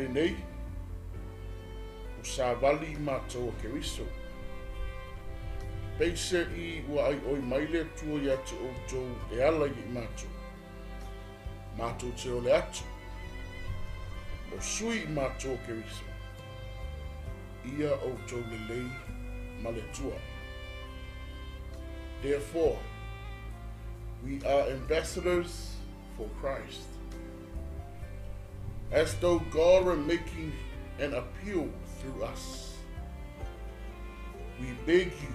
le nei, o sa vali mātou ke riso. Peise I ua ai oi maile tua ia te outou e ala I mātou. Mātou te ole atu. O sui I mātou ke riso. Ia outou le lei ma le tua. Therefore, we are ambassadors for Christ. As though God were making an appeal through us. We beg you,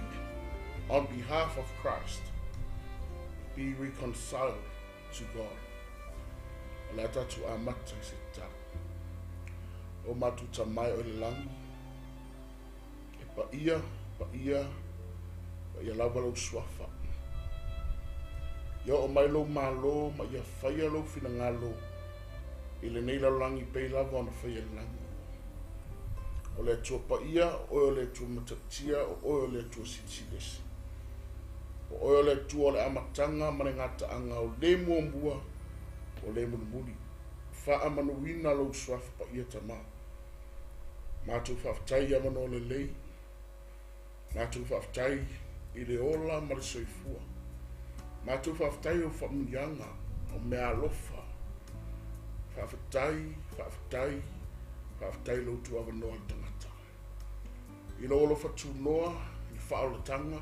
on behalf of Christ, be reconciled to God. Lata tu amata sita. O matu tamai o le langi. E pa ia lava lau swafa. Ia o mai lo malo, ma ia whaia lo fina ngalo. I le nei langi pei lava ona whaia langi. O le tua pa ia, o le tua matatia, o le tua sitsilesi. O le tua le amatanga, mane ngata anga o le muambua, o le munumuni. Wha manuina lo swafa pa ia tama. Mātou whaftai amano o le lei. Mātou whaftai I le ola ma le soifua. Mātou whaftai o whamunianga, o mea alofa. Whaftai lo tu ava noa tangata. I lo olo whatu noa, I whaola tanga,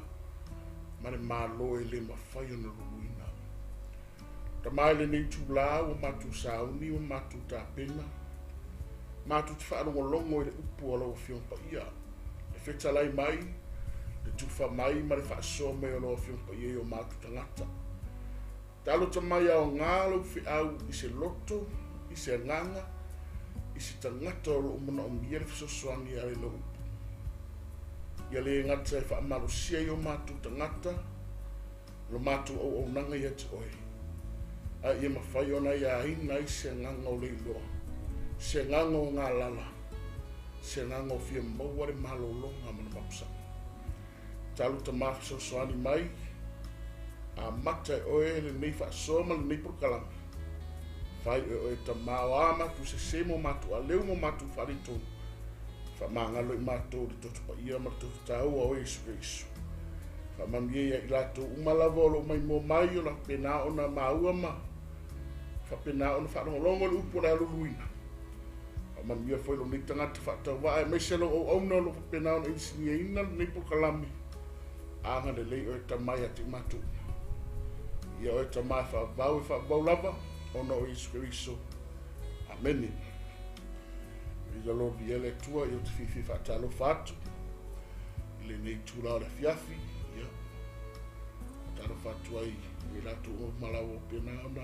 ma le mālo e le mawhai o na ruruina. Ta mai le nei tu la o mātou sauni o mātou tāpena. Mātou te whaarunga longo I le upu alo o whiong pa ia. E whetalai mai, le tufa mai ma le whaasoa me o lo whiong pa ia o mātou tangata. Talo ta mai au ngalo whi au I se loto, I se nganga, I se tangata o lo umana o mia le fisosoani a le lo upu. Ia le ngata e whaamalo sia I o mātou tangata, lo mātou au nanga ia te oi. A ia mawhai ona ia ina I se nganga o le iloa. Se nganga o ngā lala. Se nganga o fia maua le malo longa mana mapsa. Talu ta maa fisosoani mai, a mata e oe le nei whaasoa ma le nei prokalama. Whai e oe ta mao ama tu se semo matu a leo mo matu wharitonu. Wha maangalo I mātou le toto pa ia ma le toto tau a oe Jesu Kristu. Wha mamie ia I lato umalawa o lo mai mo mai o la pena o na maua ma. Wha pena o na whaarongolongo le upo le aluluina. Wha mamie foi lo nei tangata whaatau wa e meiselo o auna lo pena o na insini e ina nei prokalami. Anga le lei oe ta mai a te matu. Ia oe ta mai whaabau lava. Ona o Jesu Kristo. Amen. Ida lo biele tua I o te fifi whaatalo whatu. Ile nei tūra o le fiafi. Ia. Whaatalo whatu ai. I rato o malawo pena ona.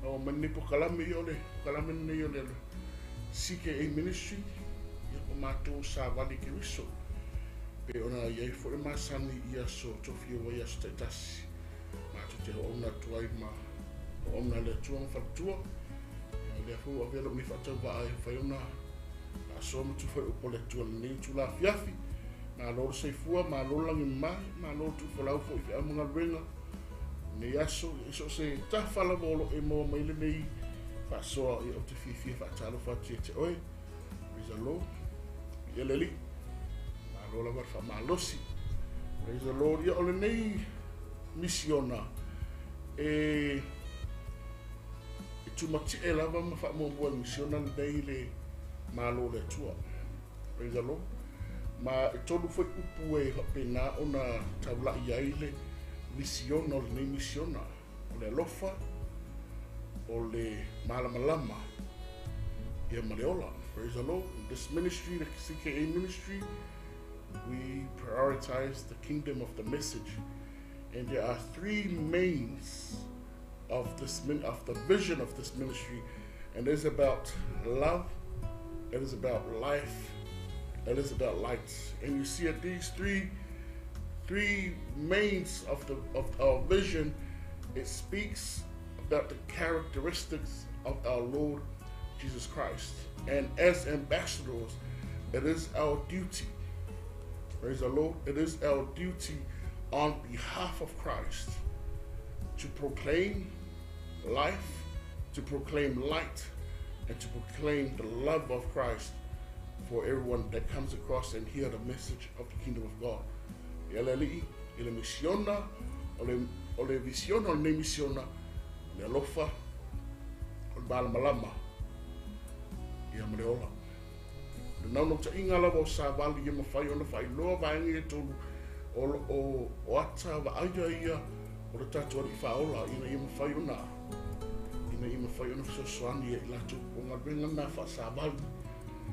O mani po kalame I ole. Kalame nei ole. Sike e ministry. Ia o mātou sa vali ke wiso. Pe ona iai fo e masani ia so tofi o ia staitasi. Mātou te ona tuai ma. Ona le tua whatua. Le fu a velo mi whatau wa ai whai ona. A so tu whai upo le tua le nei tu la fiafi. Ma loro sei fua, ma loro langi mai, ma loro tu whalau fo I whi amunga renga. Nei aso, iso se ta whala volo e moa maile nei. Whasoa I o te fifi whatalo whatia te oe. Praise the Lord. Ia leli. Ma loro war wha ma losi. Praise the Lord. Ia ole nei misiona. Tu mati e lava ma wha mo mua misiona nei le malo le tua. Praise the Lord. Ma e tolu foi upu e hapena ona taula I ai le misiona o le nei misiona. O le alofa, o le malamalama, ia maleola. Praise the Lord. In this ministry, the CKA ministry, we prioritize the kingdom of the message. And there are three mains of the vision of this ministry, and it is about love, it is about life, it is about light. And you see at these three mains of our vision, it speaks about the characteristics of our Lord Jesus Christ. And as ambassadors, it is our duty, praise the Lord, it is our duty on behalf of Christ to proclaim life, to proclaim light, and to proclaim the love of Christ for everyone that comes across and hear the message of the kingdom of God. Ele misiona, ole visiona, ole ne misiona, le alofa, ole malamalama, ia mareola. Nau no ta inga lava o sa vali ia mawhai ona whai loa vaengi e tolu o ata wa aia ia o le tatu ari whaola ina ia mawhai ona. Ina ia mawhai ona whasoani e ilatu o ngā renga nā wha sa vali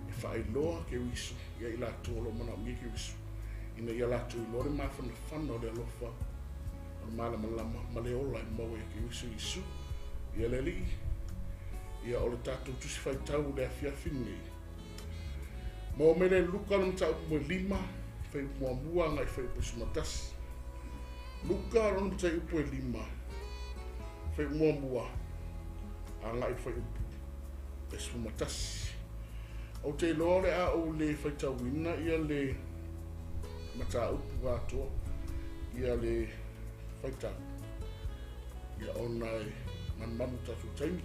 e whai loa ke wisu ia ilatu o lo mana o ke wisu. Ina ia latu i lore mawhana whana o le alofa o le malamalama ma le ola e maua ke wisu isu. Ia le li ia o le tatu tusi whai tau le afiafini. Mo mele luka no tau mo lima fai mua ngai fai pusumatas. Luka no tau po lima fai mua ngai fai pusumatas. O te lore a o le fai tau wina ia le mata upu ato ia le fai tau. Ia onai manu tatu taimi.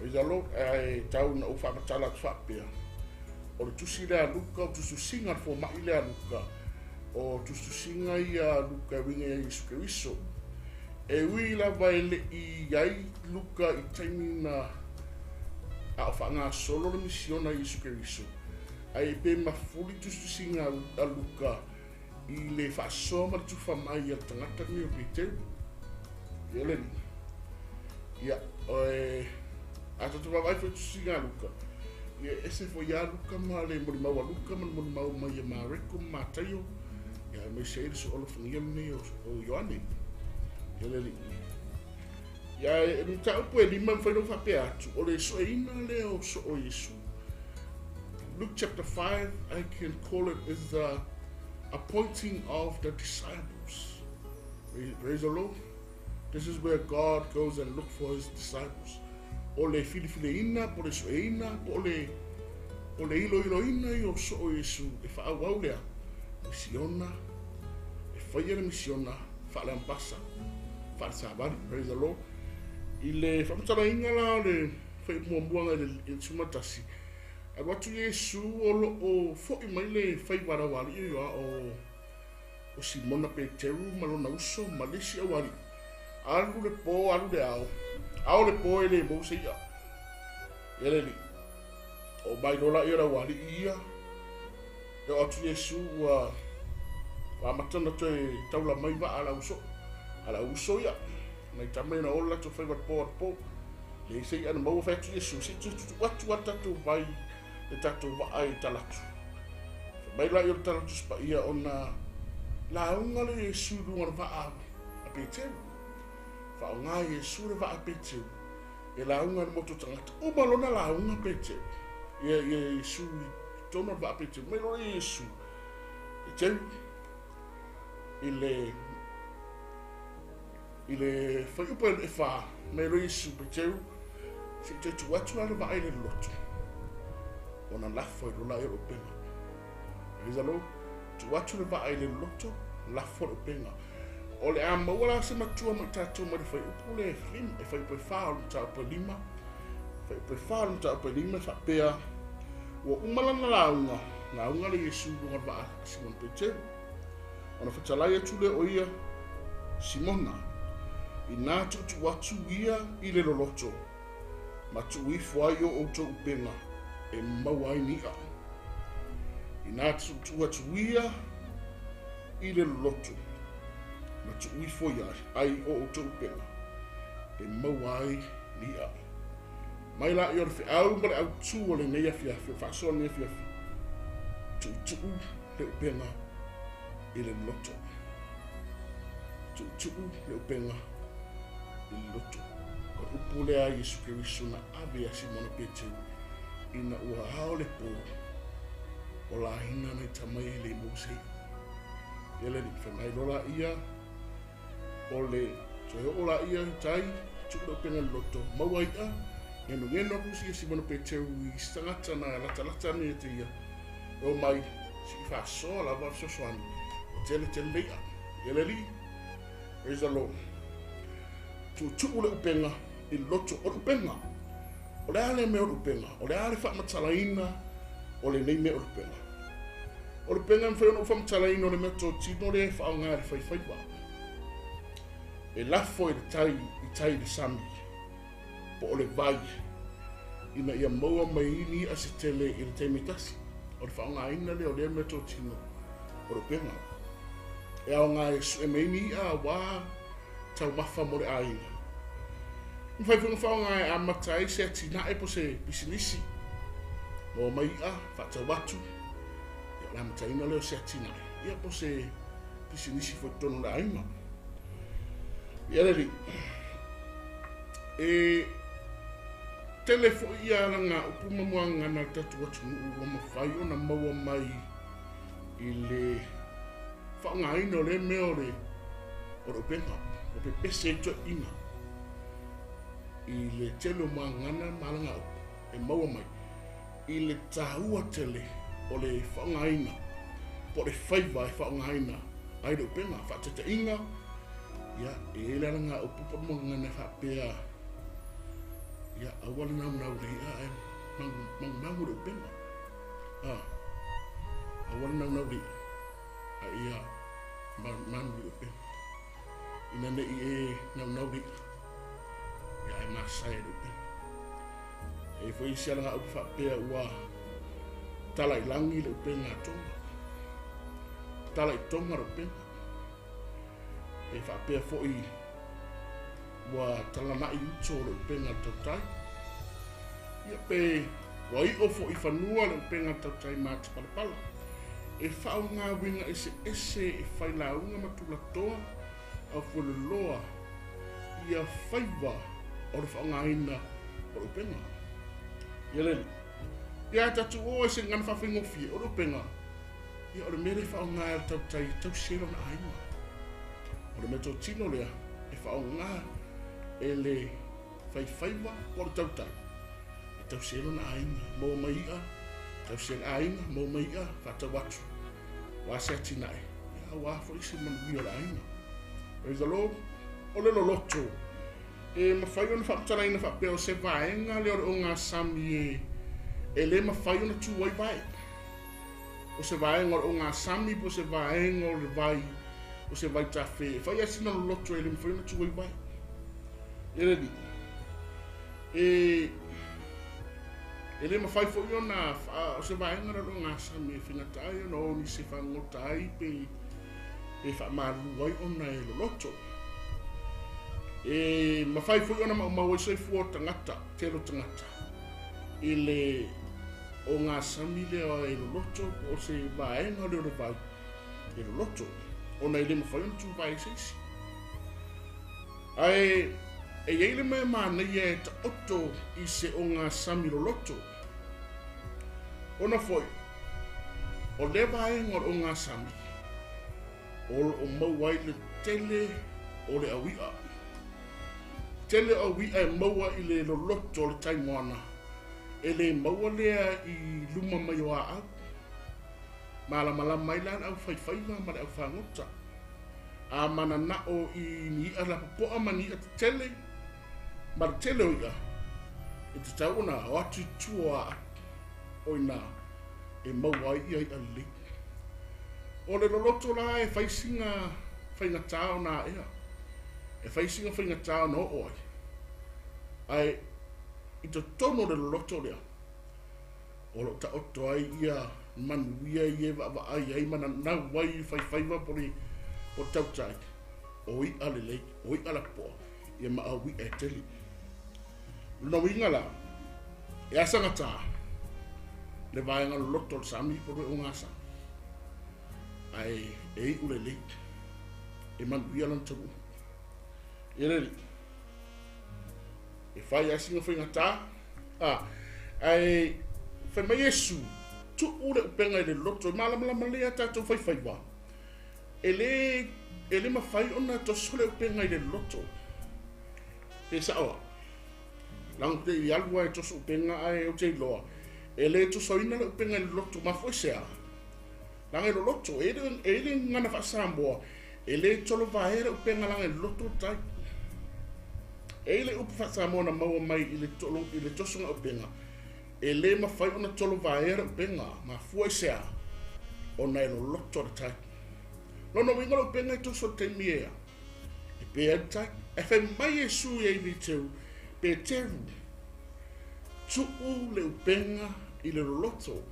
Eza lo ai tau na ufa matala tfapea. O le tusi lea luka, o tusu singa fo mai lea luka, o tusu singa ia luka winga ia Yesu Keriso. E ui la vai le i iai luka i taimi na a ofa ngā solo le misiona Yesu Keriso. Ai pe mafuli tusu singa a luka i le whaasoma le tufa mai a tangata ni o Peter. Ia le ni. Ia, a tatuwa vai fo tusu singa a luka. Ia ese fo ia luka ma le mori maua luka ma mori maua mai ma reko ma tayo. Ia me se ele so olo fungia mne o Ioane. Ia le li. Ia e mi ta upu e lima mwhaino whape atu. O le so e ina le o so o Yesu. Luke chapter 5, I can call it is the appointing of the disciples. Praise the Lord. This is where God goes and look for his disciples. O le fili ina, po le so e ina, po le ilo ina i o so o Yesu. E wha au lea, misiona, e whaia le misiona, wha le ampasa, wha le sabari, praise the Lord. I le whamatara inga la le whai muambuanga le sumatasi. A watu Yesu o fo i mai le whai warawari i o Simona Peteru, malona uso, malesi awari. Alu le po, alu le ao. Ao le po e le mo se ia. Ele li. O mai dola i ra wali ia. E o atu Yesu wa matana to e taula mai va ala uso. Ala uso ia. Nei tamai na ola to fai po. Le se ia na mo fa tu Yesu se tu watu tu vai e tatu va ai talatu. Mai la i talatu spa ia ona la unga le Yesu lunga va a Peter. Fa nga Yesu le va a Peter. E la unga moto tangata. O malona la unga Peter. Ia Yesu tona va a Peter. Me lo Yesu. E teu. Ile fa upo e fa. Me lo Yesu Peter. Se te tu watu ala va ele loto. Ona la foi lo la ero pena. Rizalo. Tu watu le va ele loto. La foi lo pena. O le a mawala se matua mai tātou mari whai upu le flim, e whai poi whaalu tāu pa lima, whai poi whaalu tāu pa lima, wha pēa, ua umalana la unga le Yesu runga waa Simon Peteru. Ona whatalai atu le o ia Simona, i nā tutu watu ia i le Loloto, ma tu i whai o outou Upega, e mawai ni a. I nā tutu watu ia i le Loloto, ma tu ui foia ai o outou Upega, e mawai ni a. Mai la i ora whiau ma le au tū o le nei afiafi, o whaasoa nei afiafi. Tu le Upega i le Loloto. Tu le Upega i le Loloto. O upu le a Yesu Keriso na ave a Simona Peteru, ina ua hao le pō, o la hina nei tamai le mosei. Ele ni whenai rola ia, o le o la ia tai, tu le Upega le Loloto, mawai a, ngeno kusi e Simona Peteru i stangata na lata ni e te ia. O mai, si whaasoa la wa sosoani, o tele leia. Ele li, praise the Lord. Tu le Upega i Loloto, o Upega, O le ale me Upega, o le ale whamatalaina o le nei me Upega. O le penga mwhai o whamatalaina o le mea tō tino le whaonga le whaiwhaiwa. E lafo i tai le sami, po o le vai, ina ia maua mai ini a se tele i le teimitasi. O le whaonga ina le o le mea tō tino o le penga. E ao ngā e meini a wā tau mafa mo le aina. Mwhai whaonga e a matai se atina e po se bisinisi. Mo mai a whatau watu. Ia la matai ina leo se atina e. Ia po se bisinisi fo tono le aina. Ia reri. E telefo ia langa upuma muanga na tatu watu ua mawhai o na maua mai i le whaongaina o le meo le o le Upega, o pe pese e toa ina i le tele o maangana malanga o e maua mai i le tahua tele o le whaongaina po le whaiva e whaongaina ai le Upega, whaatata inga ia e langa o pupa maangana whapea ia awala nau rea e mangu le Upega awala nau rea a ia mangu le Upega ina ne i e nau rea ia e masai le Upega e foi isi alanga au whapea ua tala i langi le Upega tonga tala i tonga le Upega e whapea foi ua tala mai uto le Upega tautai ia pe wai ofo i whanua le Upega tautai mati palapala e whao ngā winga ese e whailaunga matulatoa a whuloloa ia whaiva o le whaongaina o le Upega ia leli ia tatu o e se ngana whawhingofie o le Upega ia o le mere whaonga e tautai tausero na aima o le meto tino lea e whaonga e le whaiwhaiva o le tautai e tausero na aima mō maia tausero aima mō maia whatawatu wa se atinai ia wafo isi manuia la aima praise the Lord o le Loloto e mawhai o na whaamtaraina whapea o se vaenga leo o ngā sami e le mawhai o na tuwai vai o se vaenga o ngā sami po se vaenga o le vai o se vai tawhi whai asina Loloto e le mawhai o na tuwai vai e redi e le mawhai fo i o na o se vaenga o ngā sami e whinatai o na o ni se whangotai pe e whaamaru wai o na e Loloto e mawhai fo i o na mau e fua tangata telo tangata i le o ngā sami leo e Loloto o se vaenga leo le vai e Loloto o na i le mawhai o na tu vai seisi ai e iei le mea mānei e ta oto i se o ngā sami Loloto ona foi o le vaenga o ngā sami o mauai le tele o le awia tele o awia e maua i le Loloto o le taimoana e le maua lea i luma mai o a au malama mai lan au whaiwhaiva ma le au whangota a mana na o i ni a la popoa mani a tele ma le tele o ia e te tauna o atu tua o ina e maua ia i a le o le Loloto la e whaisinga whaingatao na ea e whaisinga whaingatao no oi ai i te tono le Loloto lea o lo ta oto ai ia manuia i e wa ai ai mana nau wai whaiwhaiva pori o tautai o i ale lei o i ala poa i ma au i e teli no winga la e asanga ta le vaenga Loloto le sami pori o ngasa ai e ule lei e manuia lan tabu e reri e whai asinga whaingata ai whai mai Yesu tu ule Upega i le Loloto malama lea tātou whaiwhaiwa e le mawhai ona tosu le Upega i le Loloto e saoa lang te i alua e tosu Upega ai o te iloa e le tosu ina le Upega i le Loloto mafo sea lang e Loloto e le ngana whaasamboa e le tolo vaere Upega lang e Loloto tai E le upu whasamona maua mai i le tosunga Upega. E le mawhai ona tolo vaera Upega, ma fua sea, o nei Loloto le tai. Lono wingola Upega i toso te miea. E pea tai, e whai mai e su e iwi teu, pe teru. Tuutuu le Upega i le Loloto.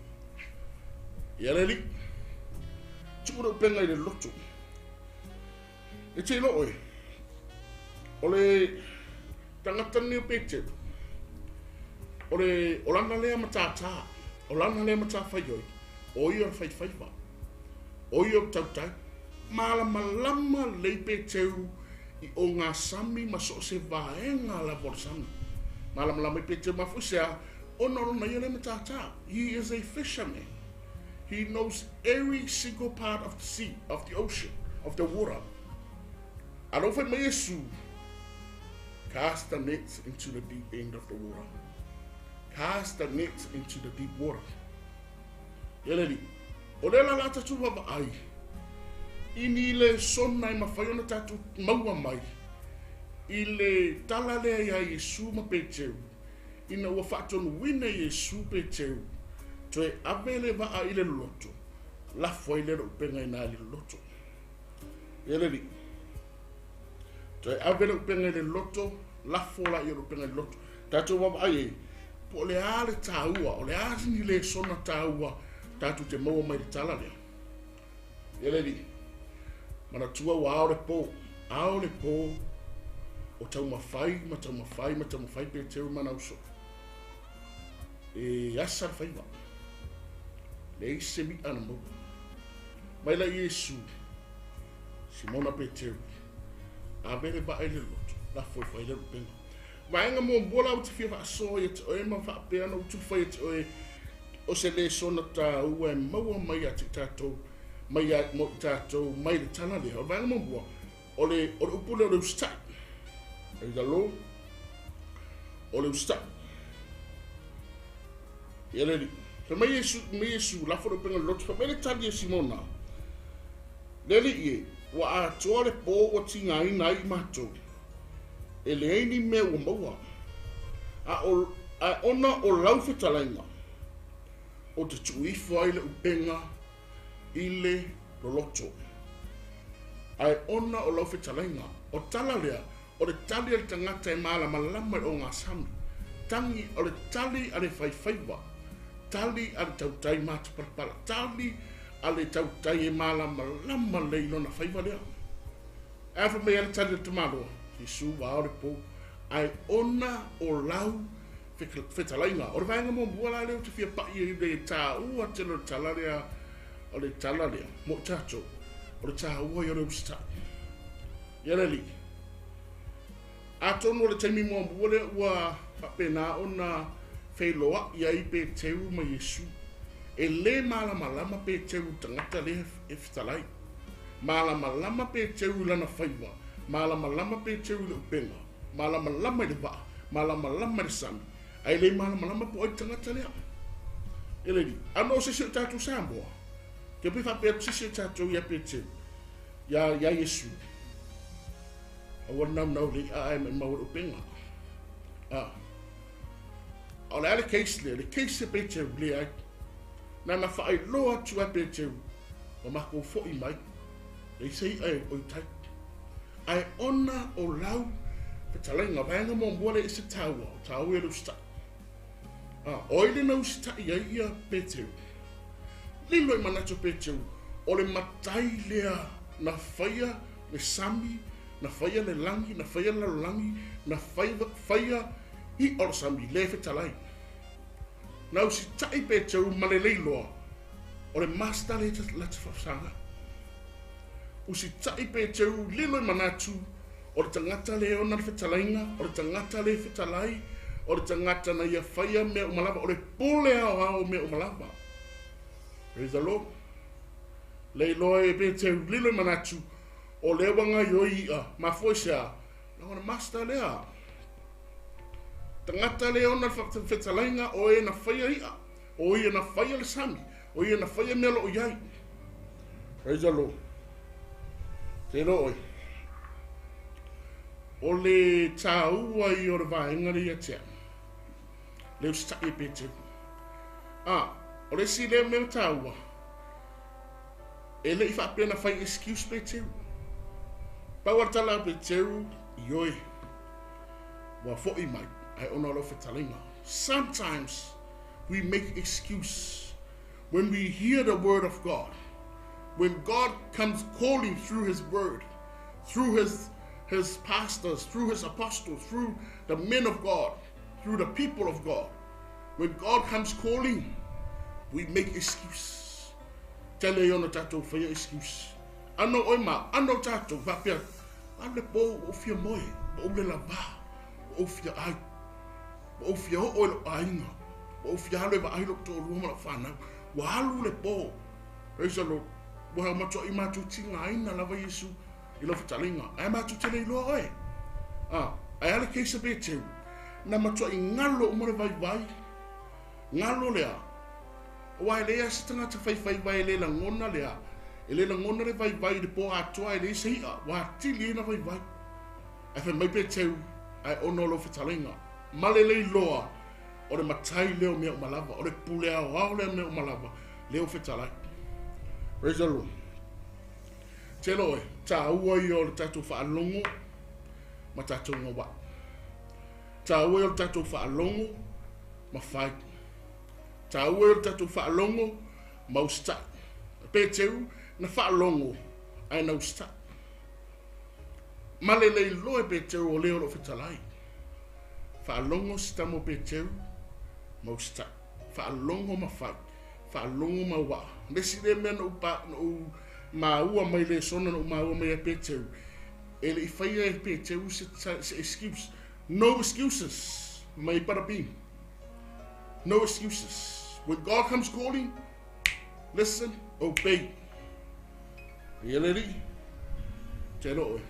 Ia le li. Tuutuu le Upega i le Loloto. E te ilo oi. O le tangata ni o pete. O le olana lea matata. Olana lea matata whaioi. O i o whaiwhaiwa. O i o tautai. Malama lei peteu i o ngā sami ma so se vaenga la vor sami. Malama i peteu ma fusea. O norona i o le matata. He is a fisherman. He knows every single part of the sea, of the ocean, of the water. Alofa me Yesu. Cast the nets into the deep end of the water. Cast the nets into the deep water. Yeleli. O le la tatu wa ai. Ini le sona I mawhaiona tatu maua mai. I le tala lea ia Yesu ma peteu. Ina ua whaatonu wine Yesu peteu. Toe avele wa a i le Loloto. Lafo i le Upega i nā le Loloto. Yeleli. Toi avele Upega i le Loloto, lafo la i le Upega i le Loloto. Tātou wawa ai, po le ale tāua, o le asini le sona tāua, tātou te maua mai le tala lea. Yeleli, mana tua wa ao le pō, o tau mawhai, ma tau mawhai pe teu mana uso. E asa le whaiwa, le ise mi ana mau. Mai la Yesu, Simona pe teu, a vere ba ai le Loloto, la foi fai le Upega. Vaenga mo bola o te whia whaaso i te oe ma whaapea na utu whai te oe o se le sona tā ua e maua mai a te tātou, mai a mo tātou, mai le tana lea. O vaenga mo bua, o le upule o le ustai. E da lo, o le ustai. Ia le li. Ka mai Yesu, lafo le Upega le Loloto, ka mai le tali e Simona. Le li ie, wa a toa le pō o tinga ina I mātou. E le eini mea ua maua. A ona o lau whetalainga. O te tuifo ai le Upega I le Loloto. Ai ona o lau whetalainga. O tala lea, o le tali ale tangata e malama o ngā sami. Tangi o le tali ale whaiwhaiwa. Tali ale tautai mātu parapara. Tali ale tautai e malama leilo na whaiwa lea. Awha mea ale tali le tamaloa. Yesu wa o le pō. Ai ona o lau whetalainga. O le vaenga mo buala leo te whia pai e le tā ua te lo talarea. O le talarea. Mo tātou. O le tā ua I o le usta. Ia li. A tono le taimi mo buale ua papena ona whailoa I ai pe teu ma Yesu. E le malama pe teu tangata le e whetalai. Malama pe teu lana whaiwa. Malama pe teu le Upega. Malama le waa. Malama le sami. Ai le malama po ai tangata lea. Ele li. Ano sisi o tātou Samoa. Ke piwha pe sisi o tātou ia pe teu. Ya Yesu. Awa nau le ai me mau le Upega. O le ale keisi le keisi pe teu le ai. Nana whaai loa tua pe teu. O mako fo'i mai. Le sei ai o tai. Ai ona o lau petalainga vaenga mo mbua le isi tāua. Tāua e lusta. Oile na usta ia ia pe teu. Lilo I manato pe teu. O le matai lea na whaia le sami. Na whaia le langi. Na whaia le langi. Na whaia I o sami le fetalai. Na usi tai pe teu ma le leiloa. O le master le lati whafsanga. Usi tai pe teu lilo I manatu. O le tangata le ona le whetalainga. O le tangata le whetalai. O le tangata na ia whaia mea umalava. O le pole ao mea umalava. Praise the Lord. Leiloa e pe teu lilo I manatu. O le wanga ioi ia. Ma foisea. Na ona master lea. Tangata le ona le whetalainga. O e na whaia ia. O e na whaia le sami. O e na whaia mea lo o iai. Praise the Lord. Te oi. o le tāua I o le vaenga le atia. Le ustai e pete. O le si le meo tāua. E le I whapena whai excuse pete. Pau tala pete ioi. Wa fo'i mai. Ai ona lo whetalinga. Sometimes we make excuse when we hear the word of God. When God comes calling through his word, through his pastors, through his apostles, through the men of God, through the people of God. When God comes calling, we make excuse. Tele ona tatou whaia excuse. Ano oima, ano tatou vapia. Ale po o fia moe, o le lava, o fia ai. O fia o lo ainga. O fia hale va ai lo to ruma la whanau. Wa halu le po. Reisa lo, wa mato I matu tinga aina lava Yesu. I lo whatalinga. Ai matu tele I loa oe. Ai ale keisa be teu. Na mato I ngalo o mone vai vai. Ngalo lea. O ai lea sitanga ta whai vai le la ngona lea. E le la ngona le vai vai de po atoa e le se hia. Wa tili na vai vai. Ai whai mai be teu. Ai ono lo whatalinga. Malelei loa o le matai leo mea umalava, o le pulea o au leo mea umalava, leo whetalai. Praise the Lord. Te loe, tā ua I o le tatou whaalongo, ma tatou ngawa. Tā ua I o le tatou whaalongo, ma whai. Tā ua I o le tatou whaalongo, ma ustai. Pēteu, na whaalongo, ai na ustai. Malelei loe pēteu o leo lo whetalai. Whaalongo stamo pēteu, ma ustai. Whaalongo ma whai. Whaalongo ma wa. Nesi le mea na upa, ma ua mai le sona na ma ua mai a pēteu. E le I whaia e pēteu se excuse. No excuses. Mai parabi. No excuses. When God comes calling, listen, obey. Ieleri, te loe.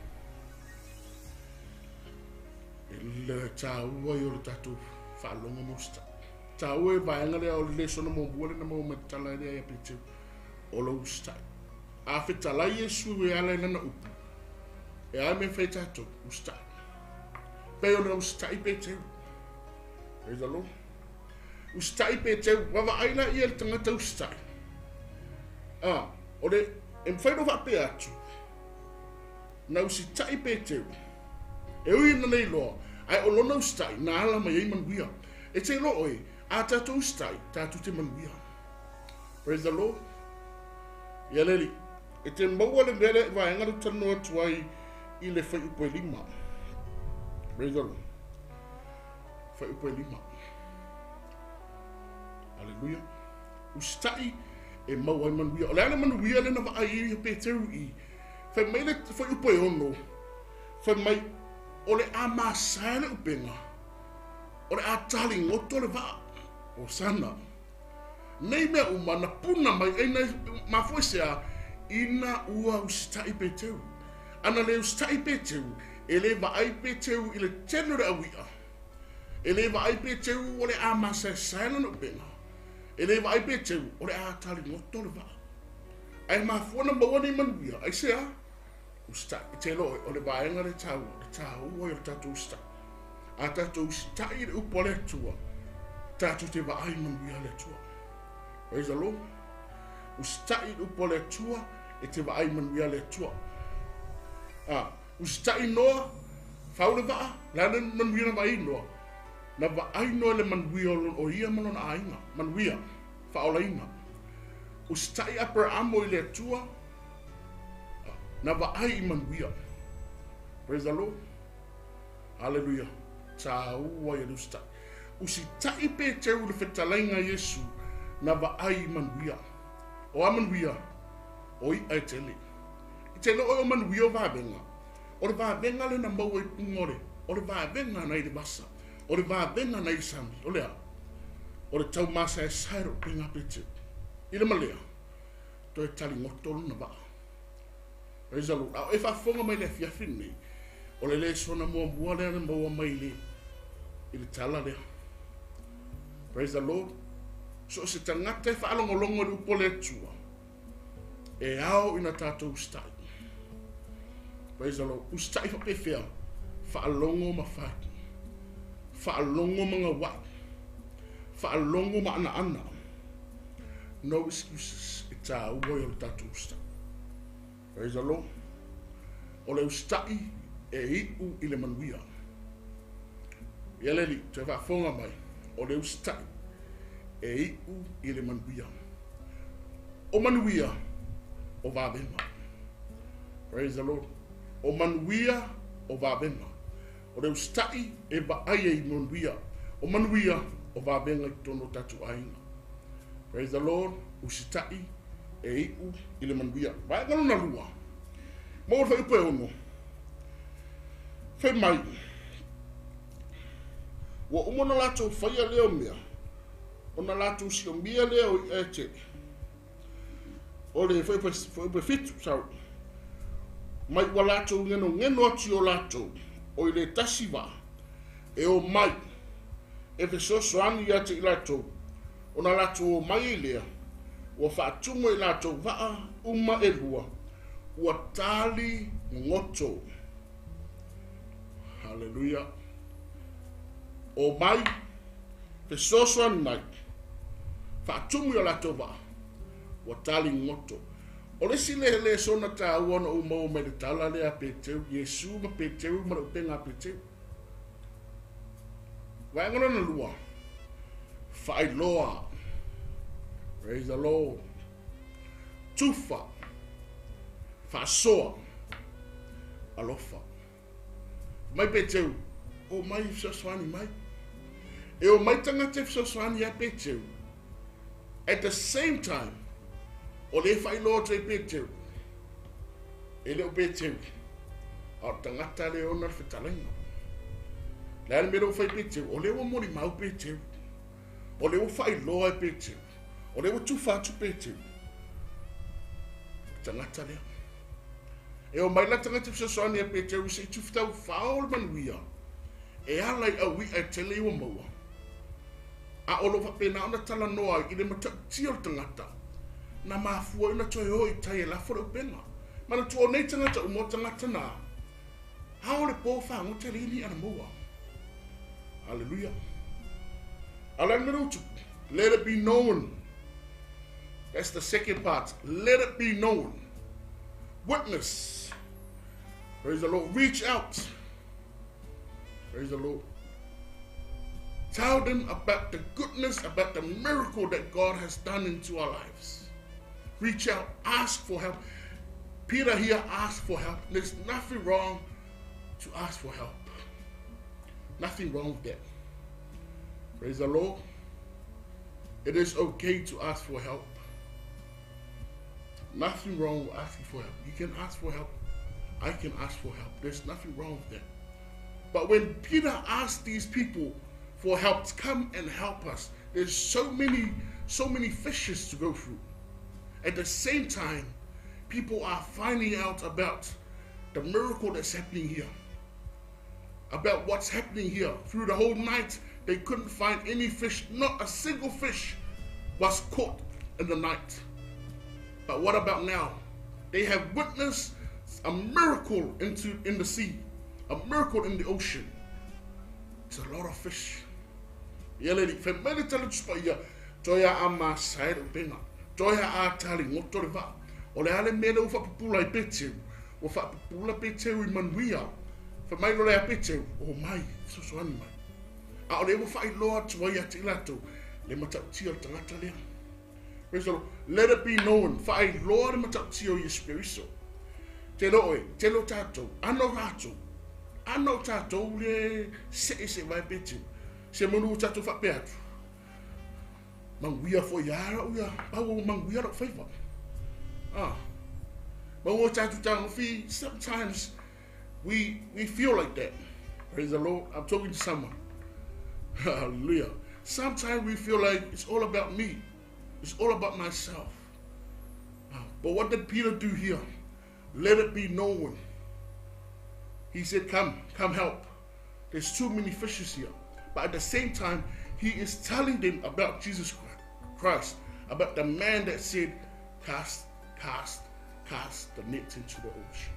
Le tāua I o le tatou whaalonga mosta. Tāua e vaenga lea o le sona mo buale na mo matala lea e pēteu o lo ustai. A whetala Yesu e ala nana upu. E ai me whai tatou ustai. Pei o le ustai pēteu. Praise the Lord. Ustai pēteu. Wawa aina I le tangata ustai. O le e mwhaino whape atu. Na usitai pēteu. E ui na nei loa, ai o lona ustai, na ala mai ei manuia. E te loa oi, a tātou ustai, tātou te manuia. Praise the Lord. Ia leri, e te maua le mele vai angaru tanu atu ai I le whai upo e lima. Praise the Lord. Whai upo e lima. Hallelujah. Ustai e maua e manuia. O le ana manuia le na wa ai I pēteru I. Whai mai le whai upo e ono. Whai mai o le a masai le upenga. O le a tali ngoto le waa. O sana. Nei mea umana puna mai eina mafuesea ina ua ustai pēteu. Ana le ustai pēteu. E le va ai pēteu I le tenu re awia. E le va ai pēteu o le a masai saina le upenga. E le va ai pēteu o le a tali ngoto le waa. Ai mafuana mawana I manuia. Ai sea. Ustai. Te loe o le vaenga le tau. Tāua I o tātou ustai. A tātou ustai le upo le tua. Tātou te vaai manuia le tua. Praise the Lord. Ustai le upo le tua e te vaai manuia le tua. Ustai noa, whau le vaa, lana manuia na vai noa. Na vaai noa le manuia o ia malona ainga. Manuia, whao laina. Ustai Abrahamo I le tua. Na vaai I manuia. Praise the Lord. Hallelujah. Tāua I ustai. Usitai pēteu le whetalainga Yesu na vaai manuia. O a manuia, o I ai tele. I tele o manuia o vāvenga. O le vāvenga le na maua I pungore. O le vāvenga nei le vasa. O le vāvenga nei sami. O lea. O le tau masa e sairo pinga pēteu. I le malea. To e tali ngotolo na vaa. Praise the Lord. E whafonga mai le fiafin nei. O le sona mua mua lea na maua mai le. I le tala lea. Praise the Lord. So se tangata e whaalongolongo le upo le tua. E ao ina tātou ustai. Praise the Lord. Ustai whapewhea. Whaalongo mawhaki. Whaalongo mga wai. Whaalongo ma ana. No excuses. It's a uoi o tatu usta. Praise the Lord. O le ustai e iu i le manuia. Ia leli, te whaafonga mai. O le ustai e iu i le manuia. O manuia o vāwenga. Praise the Lord. O manuia o vāwenga. O le ustai e vaaia i manuia. O manuia o vāwenga i tono tatu ainga. Praise the Lord. Usitai e iu i le manuia. Vai ngano na lua. Mo fa ipo ono. Fe mai. Wa umona lato faia leo mea. Ona lato si o mea leo i ete. O le fa ipo fitu sau. Mai wa lato ngeno ati o lato. O i le tasiva. E o mai. E fe soani i ate i lato. Ona lato o mai lea. Wa whaatumo i lato waa uma e lua. Ua tali ngoto. Hallelujah. O mai, te sosoan nai. Whaatumu i lato waa. Ua tali ngoto. O lesi le sona ta uona umau me le tala lea peteu. Yesu ma peteu ma Upega peteu. Waingana na lua. Whailoa. Praise the Lord. Tufa. Whasoa. Alofa. Mai peteu. O mai fsoswani mai. E o mai tangate fsoswani a peteu. At the same time, o le whailoa te peteu. E leo peteu. O tangata le ona whetalenga. Lea mero whai peteu. O leo mori mau peteu. O leo whailoa e peteu. O leo tufa atu peteu. Tangata lea. E o mai la tangata fsoswani a peteu se tuftau whaol manuia. E alai a wi a tele iwa maua. A olo whapena ona tala noa i le mata tio tangata. Na mafua ina toi hoi tai e lafora Upega. Mana tuo nei tangata umo tangata na. Haole po whango te lini ana moa. Hallelujah. Let it be known. That's the second part. Let it be known. Witness. Praise the Lord. Reach out. Praise the Lord. Tell them about the goodness, about the miracle that God has done into our lives. Reach out. Ask for help. Peter here asked for help. There's nothing wrong to ask for help. Nothing wrong with that. Praise the Lord. It is okay to ask for help. Nothing wrong with asking for help. You can ask for help. I can ask for help. There's nothing wrong with that. But when Peter asked these people for help to come and help us, there's so many fishes to go through. At the same time, people are finding out about the miracle that's happening here. About what's happening here. Through the whole night, they couldn't find any fish. Not a single fish was caught in the night. But what about now? They have witnessed a miracle in the sea. A miracle in the ocean. It's a lot of fish. Yeleli, fe mele tala tuspaya, toya ama saira Upega, toya a tali ngotoreva, o le ale mele ufa pupula I peteu, ufa pupula peteu I manuia, fe mai lo le a peteu, o mai, sosoani mai. A o le ufa I loa tuaya te lato, le matautia tangata lea. Praise the Lord. Let it be known, fa I loa le matautia I espiriso. Te lo tato, ano rato, ano tato le se vai peteu. Se manu tato fa peatu. Manguia fo yara uia, bawo manguia ro faiva. Bawo tato tango fi, sometimes we feel like that. Praise the Lord. I'm talking to someone. Hallelujah. Sometimes we feel like it's all about me. It's all about myself. But what did Peter do here? Let it be known. He said, come help. There's too many fishes here. But at the same time, he is telling them about Jesus Christ, about the man that said, cast the net into the ocean,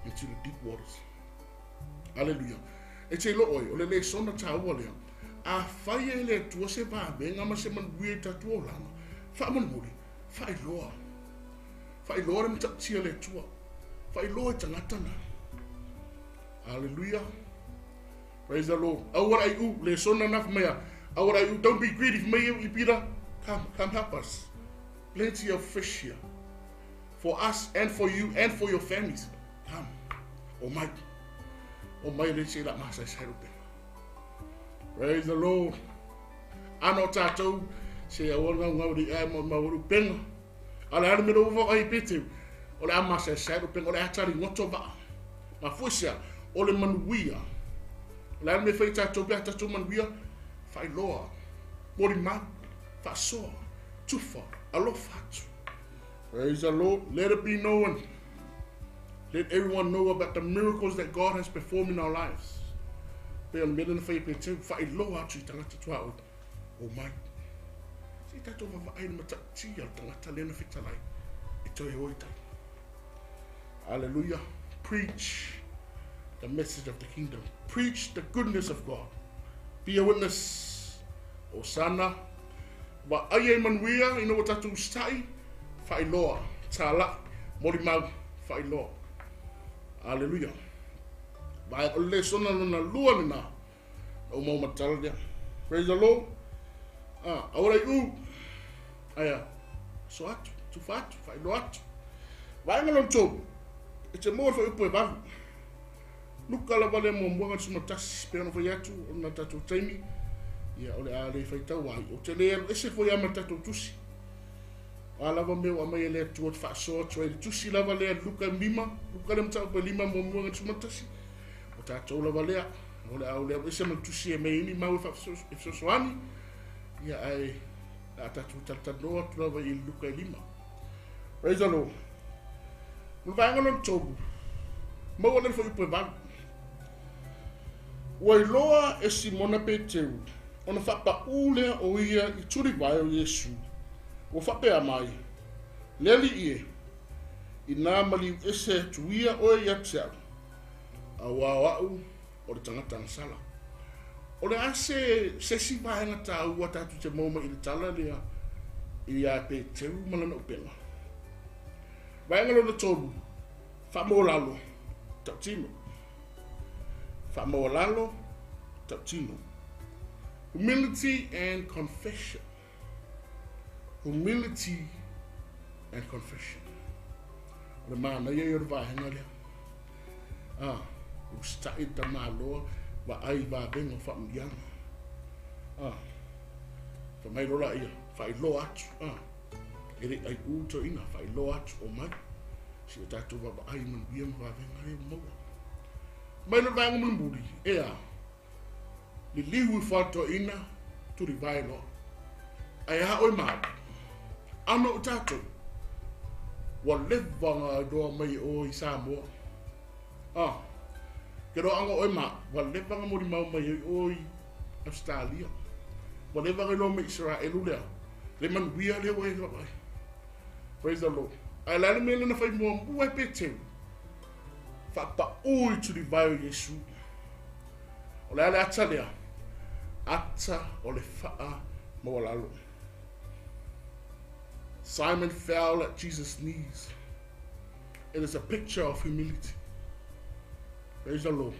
into the deep waters. Hallelujah. E te lo oi, o le sona ta ua lea. A whai e le tua se vā me ngama se man ui ta tua lana. Wha man muri, whai loa. Whai loa re mta tia le tua. Whai loa e tangatana. Hallelujah. Praise the Lord. Awara I u, le sona naf mea. Awara I u, don't be greedy for me, Ipira. Come help us. Plenty of fish here. For us and for you and for your families. Come. Oh my, let's say that Master said. Praise the Lord. Ano tatou, se awanga ngawri ai mo mauru penga. Ala ana mero vo ai pete. Ole ama se sai do penga ole atari ngoto va. Ma fusia ole manuia. Ole ana me fai tatou be tatou manuia. Fai loa. Mori ma. Fa so. Tufa. Alofatu. Praise the Lord. Let it be known. Let everyone know about the miracles that God has performed in our lives. Pe on mena fai pe te fai loa atu tangata tua o. Oh my. Si tato va ai mata tia tangata lena fitalai. E toi hoi tai. Hallelujah. Preach the message of the kingdom. Preach the goodness of God. Be a witness. Osana. Wa ai e manuia ino tatu stai. Fai loa. Tala. Mori mau. Fai loa. Hallelujah. Vai ole sona na lua na. O mau mataldia. Praise the Lord. Ahora u. Aya. So atu, tu fatu, fai lo atu. Vai ngalon to. It's a more for upo ba. Luka la vale mo mo suma tas peno fo yatu na tatu taimi. Ya ole ale fai tau wai. O te le ese fo ya matatu tusi. Ala va me wa mai le tu fa so tu tusi la vale luka mima. Luka le mta pa lima mo mo suma tasi. Tatou la valea, ole ese man tusi e mei ni mau fa so soani. Ia ai a tatou tatanoa tu lava I luka I lima. Praise the Lord. Mun vai ngalo tobu. Mau ole fo ipo van. Wai loa e Simona Peteu. Ona fa pa ule o ia I turi vai o Yesu. O fa pe mai. Leli ie. Ina mali ese tuia o ia tsau. Awau o le tangata sala. O le ase se si vaenga ta ua tatu te mauma I le tala lea I a pe teu malana Upega. Vaenga lo le tobu. Fa mo lalo. Tautino. Fa mo lalo. Tautino. Humility and confession. Humility and confession. O le mana ia I o le vaenga lea. Ustai ta malo wa ai va bengo fa miana. Fa mai rola ia, fa I lo atu. Ere ai uto ina fa I lo atu o mai. Si tatu va ai man bien va venga e mo. Mai no vai ngum budi. Ea. Li liu fa to ina tu ri vai lo. Ai ha o ma. Ano tatu. Wa leva do mai o I Samoa. Kero anga oi ma, wa lewa nga mori mau mai oi Australia. Wa lewa nga lo me Israel lea. Le man wia le wai ka bai. Praise the Lord. Ai lale me na fai mo ua pete. Fa pa oi tu di vai o Yesu. O le ale ata lea. Ata o le faa mo lalo. Simon fell at Jesus' knees. It is a picture of humility. Praise the Lord.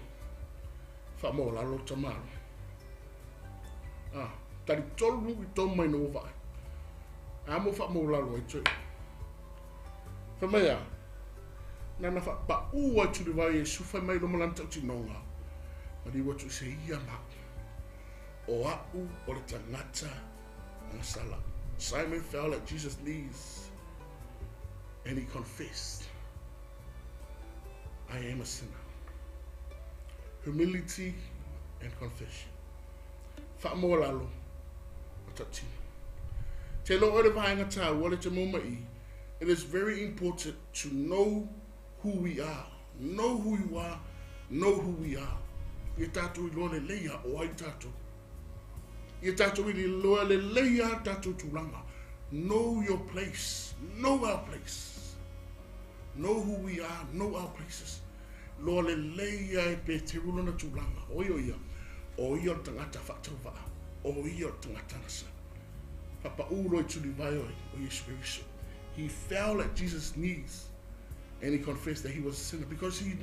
Fa mo la lo tamaro. Tari tolu I tau mai no vai. Amo fa mo la lo I tui. Fa mea. Nana fa pa ua tu di vai Yesu fa mai lo malanta uti nonga. Mari watu se ia ma. O au o le tangata na sala. Simon fell at Jesus' knees and he confessed, I am a sinner. Humility and confession. Fa mo lalo atati. Te lo ore vaenga ta wale te moma I. It is very important to know who we are. Know who you are. Know who we are. Ye tatu I lo le leia o ai tatu. Ye tatu I lo le leia tatu tulanga. Know your place. Know our place. Know who we are. Know our places. Lo le leia e pe te rula na tūlanga. O ia. O ia o tangata whakatau waa. O ia o tangata nasa. Papa ulo i tuli vai oi. O Yesu Christo. He fell at Jesus' knees. And he confessed that he was a sinner. Because he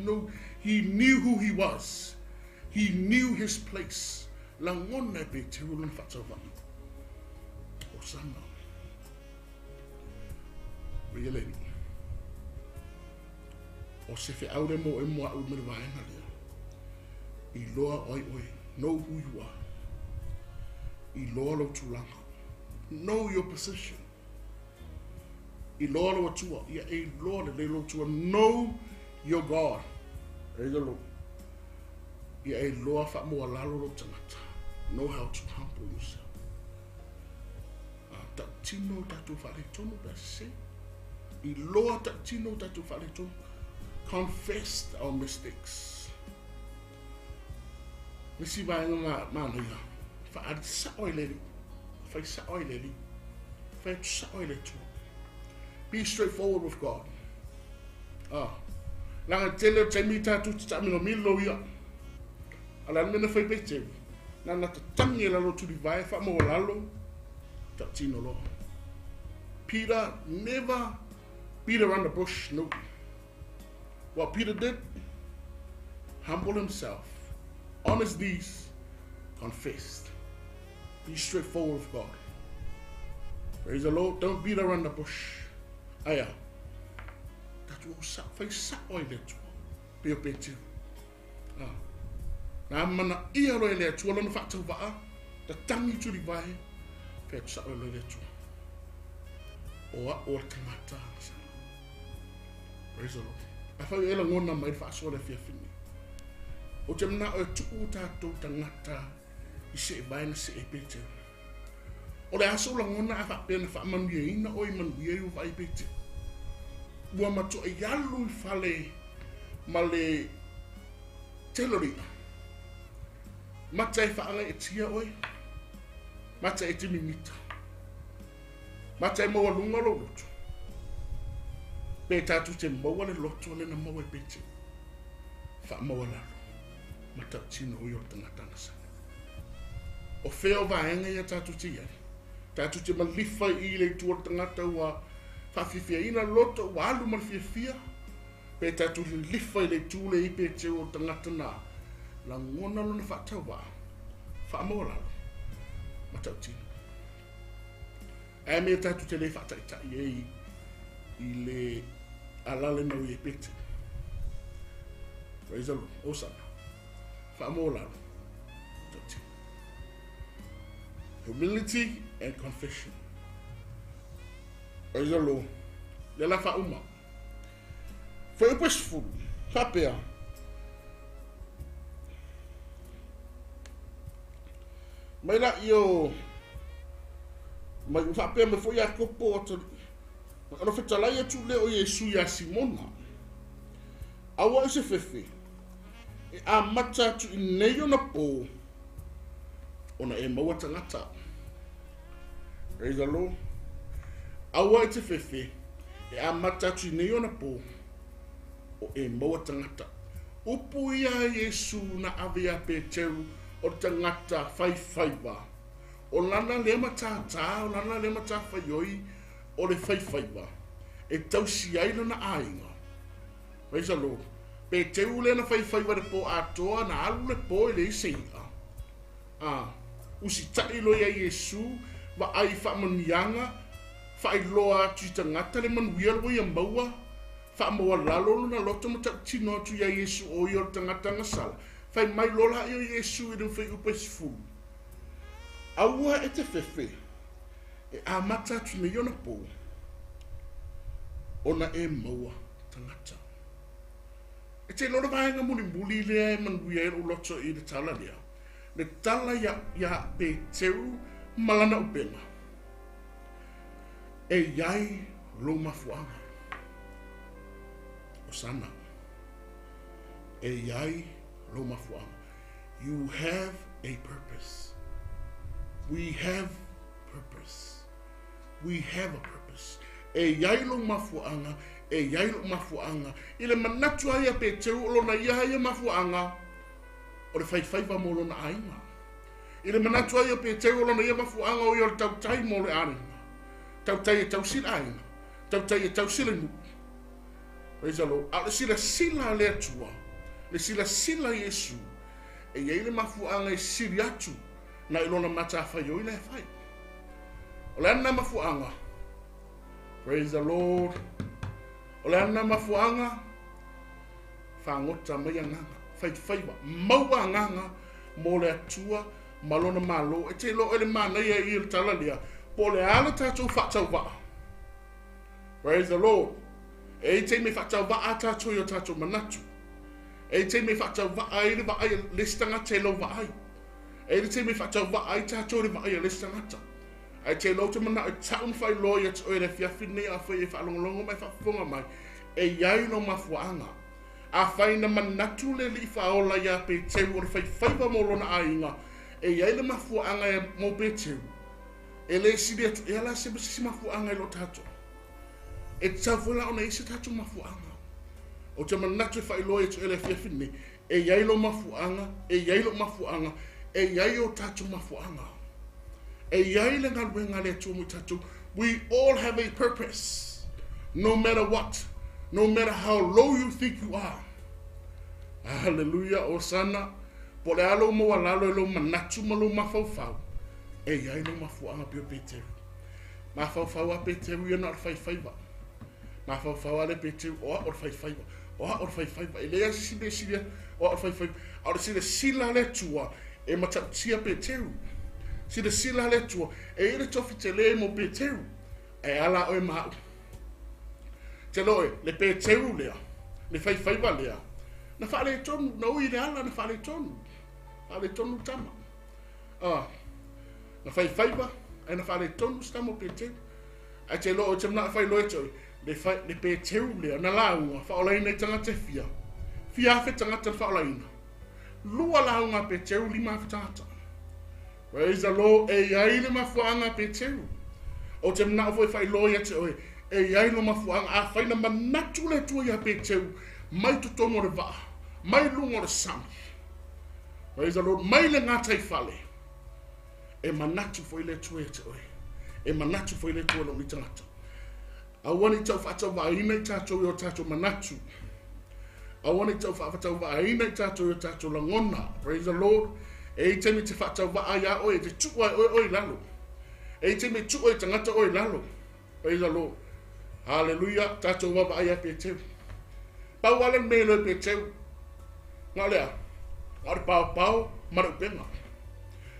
knew who he was. He knew his place. La ngona e pe te rula na whakatau waa. O sana. Really. O se fe aure mo e moa u mele vaenga lea. I loa oi. Know who you are. I loa lo tūlanga. Know your position. I loa lo atua. Ia e loa le lo tua. Know your God. Reida lo. Ia e loa wha moa lalo lo tangata. Know how to humble yourself. Ta tino tatu whare tono ta se. I loa ta tino tatu whare tono. Confess our mistakes. Nisi vaenga mana ia. Whaad sa oileri. Whai sa oileri. Whai sa oileri tu. Be straightforward with God. Langa tele te mi tatu ta mino milo ia. Ala mena whai pete. Nana ta tangi lalo tu di vai. Wha mo lalo. Ta tino lo. Peter never beat around the bush. No. What Peter did, humble himself, on his knees, confessed. Be straightforward with God. Praise the Lord. Don't beat around the bush. Aya. That will face sa oi le tu. Be a bit too. Na mana ia roi le tu lona whakatau waa. Ta tangi tu li vai. Fe sa oi le tu. Oa o te mata. Praise the Lord. A whai ela ngona mai whaasua le whiawhini. O te mna o tuku tātou tangata i se e baina se e pete. O le aso la ngona a whapena whaamanu e ina o i manu e u vai pete. Ua mato e yalu i whale ma le teloria. Mata e whaanga e tia oi. Mata e te minita. Mata e maua lunga lo lotu. Pe tatu te maua le loto le na maua e pete. Wha maua lalo. Mata tino o i o tangatanga sana. O wheo vaenga ia tatu te iai. Tatu te malifa i le tua tangata ua whawhiwhia ina loto ua alu malwhiawhia. Pe tatu le lifa i le tūle i pete o tangata na. La ngona lona whaatau wā. Wha maua lalo. Mata tino. E mea tatu te le whaataita i le alale nau i pete. Praise the Lord. Osana. Whaamolaro. Humility and confession. Praise the Lord. Le la whauma. Whai wishful. Whapea. Mai la i mai whapea me fwoi a kopo ato. Makano whetalai atu leo Yesu ya Simona. Awa ese fefe. E a mata atu i nei ona pō. Ona e maua tangata. Praise the Lord. Awa ese fefe. E a mata atu i nei ona pō. O e maua tangata. Upu ia Yesu na avea pe teu. O tangata whaiwhaiwa. O lana lema tātā. O lana lema tā whaioi. O le whaiwhaiwa. E tausi aina na ainga. Praise the Lord. Pe teu le na whaiwhaiwa le po atoa na alu le po le iseia. Usi tai loia Yesu. Wa ai whamanianga. Whai loa atu tangata le manuia lo ia maua. Whamaua lalo na loto mata tino atu ia Yesu o ia tangata ngasala. Whai mai lola ia Yesu i whai upesi fulu. Aua e te whewhe. E a mata atu me iona pō. Ona e maua tangata. E te lora vaenga muli lea e manuia e Loloto i le tala lea. Le tala ia pe teu malana Upega. E iai lo mafuanga. O sana. E iai lo mafuanga. You have a purpose. We have purpose. We have a purpose. E iai lo mafuanga e iai lo mafuanga. I le manatu ai a pe teu lo na iai mafuanga. O le whaifaiva mo lo na ainga. I le manatu ai a pe teu lo na iai mafuanga o i o le tautai mo le aringa. Tautai e tausila ainga. Tautai e tausila nu. Praise the Lord. A le sila le atua. Le sila Yesu. E iai le mafuanga e siri atu. Na ilona mata whai o i le whai. O le ana mafuanga. Praise the Lord. O le ana mafuanga. Whangota mai anganga. Whaiwhaiwa. Maua anganga. Mo le atua. Malona malo. E te lo ele mana ia i le tala lea. Po le ala tātou whatau waa. Praise the Lord. E te me whatau waa tātou i o tātou manatu. E te me whatau waa i le waa i listanga te lo waa ai. E te me whatau waa i tātou le waa i listanga ta. E te lo te mana i taun whai loia te oe le whiawhine a whai e whalongolongo mai whafunga mai. E iai no mafuanga. A whai na manatu le li whaola ia pe teu o le whaiwhaiwa mo lona ainga. E iai le mafuanga e mo pe teu. E le siri atu, e ala sebe sisi mafuanga i lo tātou. E tawela ona isi tātou mafuanga. O te manatu e whailoia tu ele whiawhine. E iai lo mafuanga, e iai lo mafuanga, e iai o tātou mafuanga. E iai le ngaluenga le tumu tātou. We all have a purpose. No matter what. No matter how low you think you are. Hallelujah, Osana. Po le alo mo alalo lo manatu malo mafau. E iai no mafuanga pio peteru. Mafau a peteru ia na whaiwhaiwa. Mafau a le peteru o a or whaiwhaiwa. O a or whaiwhaiwa. E lea sile o a or whaiwhaiwa. A or sila le tua e matautia peteru. Sila le tua e ele tofi te le mo peteru. E ala oe mau. Te loe, le peteru lea. Le whaiwhaiwa lea. Na whale tonu, na ui le ala na whale tonu. Whale tonu tama. Na whaiwhaiwa, e na whale tonu stamo peteru. A te loe, te mna whai loe toi. Le peteru lea, na launga, whaolaina i tangata fia. Fia fe tangata whaolaina. Lua launga peteru lima whatata. Praise the Lord, e iai le mafuanga peteru. O te mna whai loe te oe. E iai no mafuanga, a whaina manatu le tua ia peteru. Mai to tono re waa. Mai lungo re sami. Praise the Lord, mai le ngatai whale. E manatu foi le tua ia te oe. E manatu foi le tua lo mi tangata. A wani tau whatau wa ina i tātou i o tātou manatu. A wani tau whatau wa ina i tātou i o tātou langona. Praise the Lord. E te mi te whatau wa aia oe, te tua oi lalo. E te mi tua i tangata oi lalo. Praise the Lord. Hallelujah. Tātou wa aia pe teu. Pau wale me lo pe teu. Ngā lea. Ngā re pau mara upenga.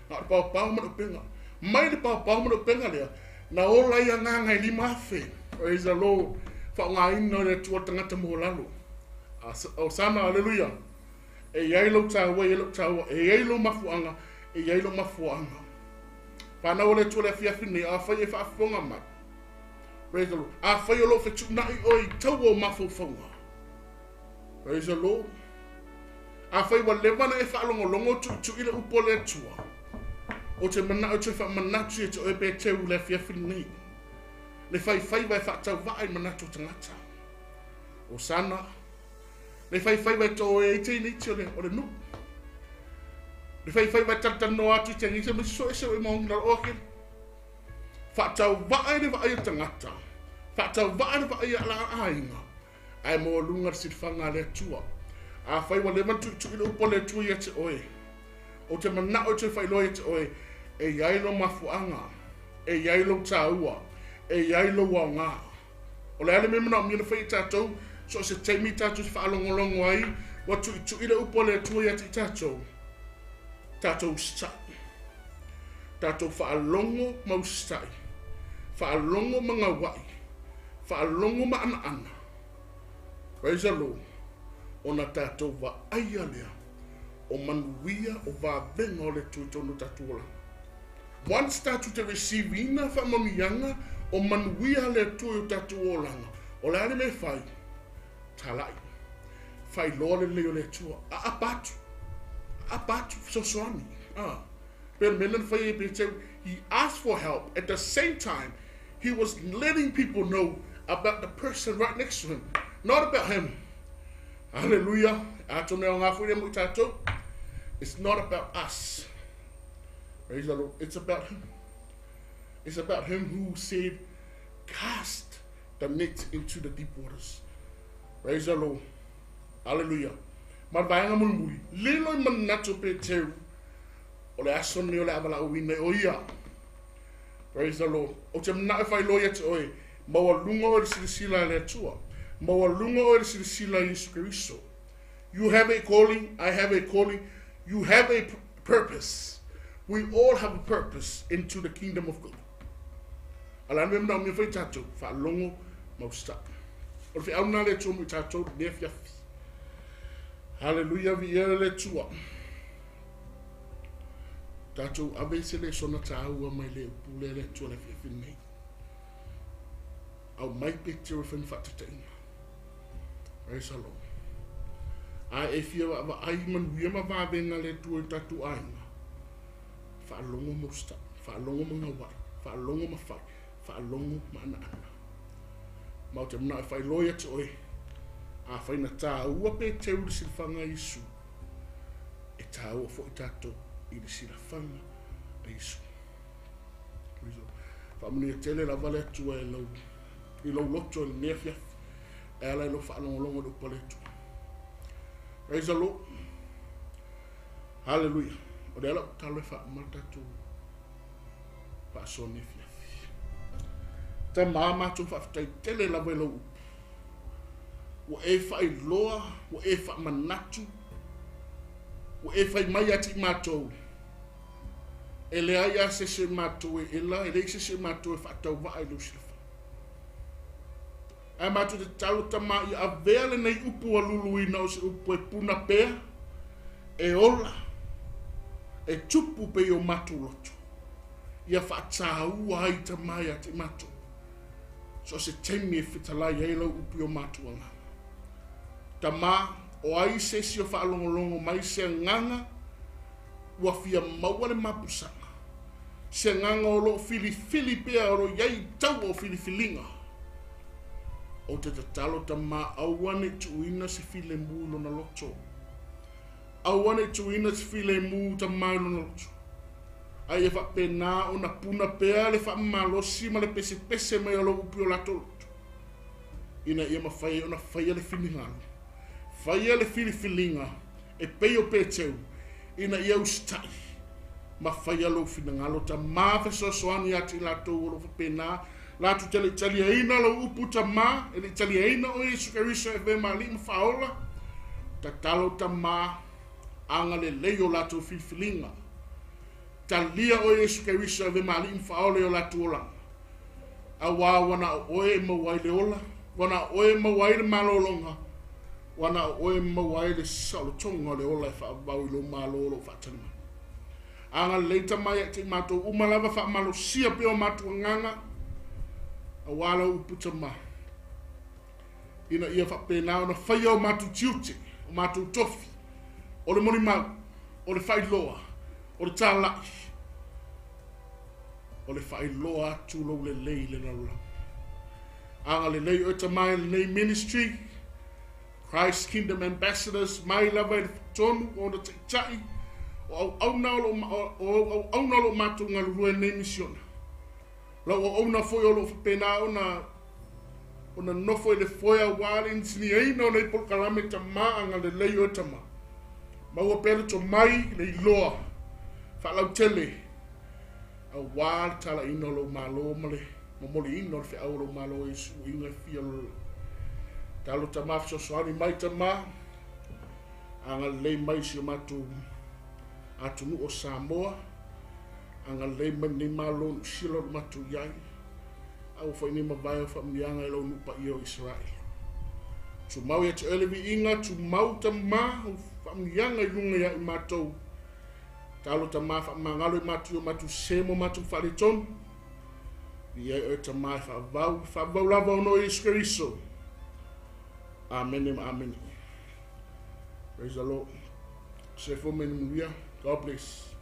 Ngā re pau mara upenga. Mai le pau mara upenga lea. Na ola ia ngā ngai lima afe. Praise the Lord. Whao ngā ino le tua tangata mo lalo. O sana, hallelujah. E iai lo tāua, e lo tāua. E iai lo mafuanga. E iai lo mafuanga. Whanau le tua le whiawhine. A whai e whaafonga mai. Praise the Lord. A whai o lo whetu nai oi tau o mafufonga. Praise the Lord. A whai wa lewana e whaalongolongo tu ile upo le tua. O te mana o te wha manatu e te oepe teu le whiawhine. Le whai wai whaatau waai manatu tangata. O sana. Le whai wai tō e te niti o le nu. Le whai wai tata no atu te niti o me so e se o e maungi na oake. Whaatau waai le waai tangata. Whaatau waai le waai ala ainga. Ai mo lunga si whanga le tua. A whai wa lewan tu ile upo le tua ia te oe. O te mana o te whai loe te oe. E iai lo mafuanga. E iai lo tāua. E iai lo wau ngā. O le ale me mana o mia na whai tātou. So se teimi tātou se whaalongolongo ai. Wa tu ile upo le tua ia te tātou. Tātou stai. Tātou whaalongo mau stai. Whaalongo mga wai. Whaalongo ma ana. Praise the Lord. Ona tātou wa aia lea. O manuia o wa venga o le tuitono tātou ola. Once tātou te receive ina whamonianga o manuia le tui tātou olanga. O le ale me whai. Talai. Whai loa le leo le tua. A apatu. Apatu. Sosoani. Pero melan whai e pe teu. He asked for help. At the same time, he was letting people know about the person right next to him, not about him. Hallelujah. It's not about us. Praise the Lord. It's about him. It's about him who said, cast the net into the deep waters. Praise the Lord. Hallelujah. Marvaanga mulmuli. Lilo manatu pe teu. Ole asoni ole avala uine oia. Praise the Lord. O te mna e whai loia te oe. Maua lunga o le sila le atua. Maua lunga o le sila Yesu Keriso. You have a calling. I have a calling. You have a purpose. We all have a purpose into the kingdom of God. Ala me mna mi whai tatou. Wha longo mausta. O le auna le atua mi tatou ne fiafi. Hallelujah. Vi ere le tua. Tatou ave se le sona tāua mai le upule le tua le fiafi nei. Au mai pe te rewhin whatateina. Praise the Lord. Ai e fia wa ai man wia ma wawenga le tua i tatu ainga. Whaalongo mosta, whaalongo mga wai, whaalongo ma whai, whaalongo ma ana ana. Mau te mna e whai loia te oe. A whaina tā ua pe te uri silwhanga Isu. E tā ua fo i tato i le silwhanga Isu. Praise the Lord. Whamuni e tele la vale atua e lau. I lau loto e nea fiafi. E ala i lau whaalongolongo le upale atua. Praise the Lord. Hallelujah. O le ala talo e whaamata tu whaasone fiafi. Ta māma tu whaafitai tele la vele upu. Wa e whai loa, wa e wha manatu, wa e whai mai ati mātou. E le aia se se mātou e ela, e le se mātou e whaatau wa ai lusilafa. Ai mātou te talo tama i a vele nei upu a luluina o se upu e puna pēr, e ola, e tupu pe o mātou loto. Ia whaatau ai tamai ati mātou. So se teimi e whitalai e lau upu o mātou anga. Tama o ai se si o whaalongolongo mai se nganga ua fia maua le mapusanga. Se nganga o lo fili pea o lo iai tau o filifilinga. O te tatalo tama awane tuina si file mulo na loto. Awane tuina si file mu tama no na loto. Ai e whapena o na puna pea le whamalosi ma le pese mai o lo upi o lato loto. Ina ia mawhai o na whai le finingalo. Whaia le filifilinga e peo peteu ina ia ustai ma whaia lo finangalo ta mawha soani ati lato o lo whapena latu tele talia ina lo upu ta ma e le talia ina o Yesu Keriso e vema li mawhaola ta talo ta ma anga le leo lato filifilinga talia o Yesu Keriso e vema li mawhaola o lato ola awa wana oe mawai le ola wana oe mawai le malolonga wana oe mawai le salotonga le ola e whaabau ilo malolo whatanima. Anga leita mai e te mato umalava whaamalo sia peo matua nganga a wala uputa ma. Ina ia whapena o na whaia o matu tiute, o matu tofi, o le moni mau, o le whai loa, o le tālai, o le whai loa atu lo le lei le laula. Anga le lei o ta mai le nei ministry, Christ Kingdom Ambassadors, mai lava e tonu o na teitai, o au nalo matu ngā rua nei misiona. Lau au na foi o lo whapena o na nofo e le foi a wāli nsini eina o nei polkalame ta maanga le lei o tama. Maua pere to mai le iloa, whalau tele, a wāli tala ina lo malo male, mamoli ina o le whiau lo malo e su inga fia lo. Talo ta mafso soani mai ta ma anga lei mai si matu atunu o Samoa anga lei mani malo silo matu yai au foi ni mavai o famianga lo nupa io Israel. Tu mau ya te ele vi inga tu mau ta ma famianga lunga ya mato. Talo ta ma mangalo matu semo matu faliton. Ia e ta ma fa vau lava no Yesu Keriso. Amen and amen. Praise the Lord. Say for me, God bless.